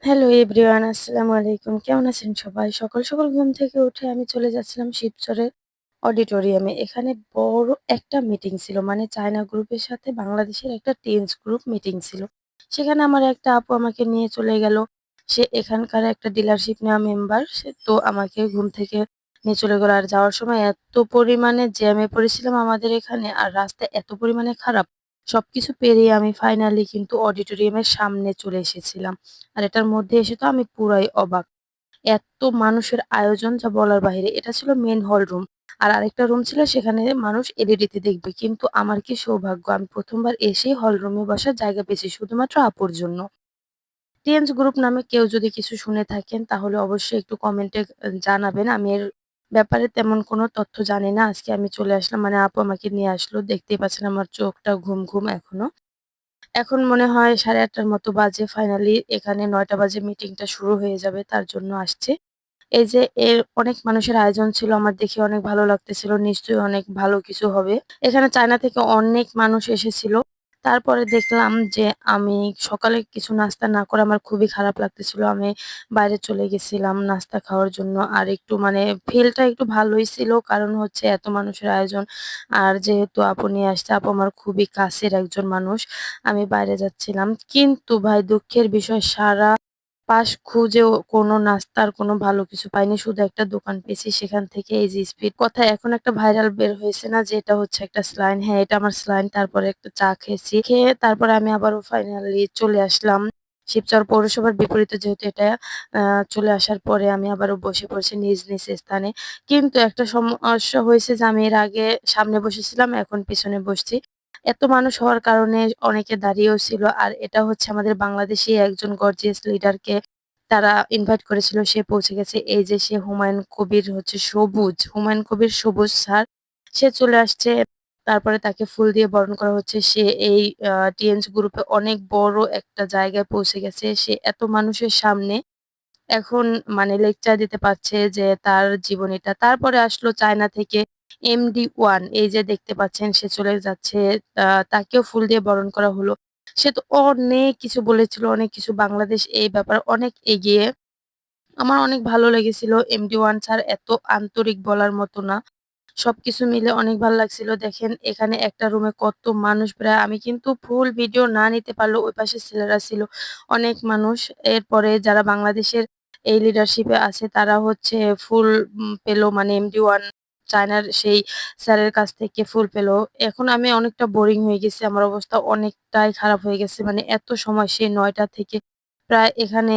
Hello everyone, আসসালামু আলাইকুম। কেমন আছেন সবাই? সকাল, সকাল ঘুম থেকে উঠে আমি চলে যাচ্ছিলাম শিবচরের অডিটোরিয়ামে। এখানে বড় একটা মিটিং ছিল। মানে চায়না গ্রুপের সাথে বাংলাদেশের একটা টেন্স গ্রুপ মিটিং ছিল। সেখানে আমার একটা আপু আমাকে নিয়ে চলে গেল। সে এখানকার একটা ডিলারশিপ নেওয়া মেম্বার। সে তো আমাকে ঘুম থেকে নিয়ে চলে গেল। আর যাওয়ার সময় এত পরিমাণে জ্যামে পড়েছিলাম আমাদের এখানে, আর রাস্তা এত পরিমাণে খারাপ। সবকিছু পেরিয়ে আমি ফাইনালি কিন্তু অডিটোরিয়ামের সামনে চলে এসেছিলাম। আর এটার মধ্যে এসে তো আমি পুরাই অবাক। এত মানুষের আয়োজন যা বলার বাহিরে। এটা ছিল মেইন হল রুম। আর আরেকটা রুম ছিল, সেখানে মানুষ এলইডিতে দেখবে। কিন্তু আমার কি সৌভাগ্য, আমি ১ম বার এসেই হল রুমে বসার জায়গা পেয়েছি শুধুমাত্র আপুর জন্য। টিএনস গ্রুপ নামে কেউ যদি কিছু শুনে থাকেন তাহলে অবশ্যই একটু কমেন্টে জানাবেন। আমি এর ব্যাপারে তেমন কোনো তথ্য জানি না। আজকে আমি চলে আসলাম, মানে আপু আমাকে নিয়ে আসলো। দেখতেই পাচ্ছেন আমার চোখটা ঘুম, ঘুম এখনো। এখন মনে হয় ৮:৩০ র মতো বাজে। ফাইনালি এখানে ৯টা বাজে মিটিংটা শুরু হয়ে যাবে, তার জন্য আসছে। এই যে অনেক মানুষের আয়োজন ছিল, আমার দেখে অনেক ভালো লাগতেছিল। নিশ্চয়ই অনেক ভালো কিছু হবে। এখানে চায়না থেকে অনেক মানুষ এসেছিল। তারপরে দেখলাম যে আমি সকালে কিছু নাস্তা না করে আমার খুবই খারাপ লাগতেছিল। আমি বাইরে চলে গেছিলাম নাস্তা খাওয়ার জন্য। আর একটু মানে ফিলটা একটু ভালোই ছিল। কারণ হচ্ছে এত মানুষের আয়োজন। আর যেহেতু আপু নিয়ে আসছে, আপু আমার খুবই কাছের একজন মানুষ। আমি বাইরে যাচ্ছিলাম। কিন্তু ভাই দুঃখের বিষয়, সারা পাশ খুঁজেও কোনো নাস্তার কোনো ভালো কিছু পাইনি। শুধু একটা দোকান পেয়েছি। সেখান থেকে এই যে স্পিড কথায় এখন একটা ভাইরাল বের হয়েছে না যে এটা হচ্ছে একটা স্লাইন। হ্যাঁ, এটা আমার স্লাইন। তারপরে একটা চা খেয়েছি। খেয়ে তারপরে আমি আবারও ফাইনালি চলে আসলাম। শিবচর পৌরসভার বিপরীতে যেহেতু এটা, চলে আসার পরে আমি আবারও বসে পড়েছি নিজ, নিজ স্থানে। কিন্তু একটা সমস্যা হয়েছে যে আমি এর আগে সামনে বসেছিলাম, এখন পিছনে বসছি। এত মানুষ হওয়ার কারণে অনেকে দাঁড়িয়েও ছিল। আর এটা হচ্ছে আমাদের বাংলাদেশী একজন গর্জিয়াস লিডারকে তারা ইনভাইট করেছিল। সে পৌঁছে গেছে। এই যে সে হুমায়ুন কবির হচ্ছে সবুজ, হুমায়ুন কবির সবুজ স্যার। সে চলে আসছে। তারপরে তাকে ফুল দিয়ে বরণ করা হচ্ছে। সে এই টিএনস গ্রুপে অনেক বড় একটা জায়গায় পৌঁছে গেছে। সে এত মানুষের সামনে এখন মানে লেকচার দিতে পারছে যে তার জীবনীটা। তারপরে আসলো চায়না থেকে MD1, এই যে দেখতে পাচ্ছেন সে চলে যাচ্ছে। তাকেও ফুল দিয়ে বরণ করা হলো। সে তো অনেক কিছু বলেছিল, অনেক কিছু। বাংলাদেশ এই ব্যাপারে অনেক এগিয়ে। আমার অনেক ভালো লেগেছিল। MD1 স্যার এত আন্তরিক বলার মতো না। সবকিছু মিলে অনেক ভাল লাগছিল। দেখেন এখানে একটা রুমে কত মানুষ, প্রায় আমি কিন্তু ফুল ভিডিও না নিতে পারলেও ওই পাশে ছেলেরা ছিল অনেক মানুষ। এরপরে যারা বাংলাদেশের এই লিডারশিপে আছে তারা হচ্ছে ফুল পেলো, মানে MD1 চায়নার সেই স্যারের কাছ থেকে ফুল পেলো। এখন আমি অনেকটা বোরিং হয়ে গেছি। আমার অবস্থা অনেকটাই খারাপ হয়ে গেছে। মানে এত সময় সেই ৯টা থেকে প্রায় এখানে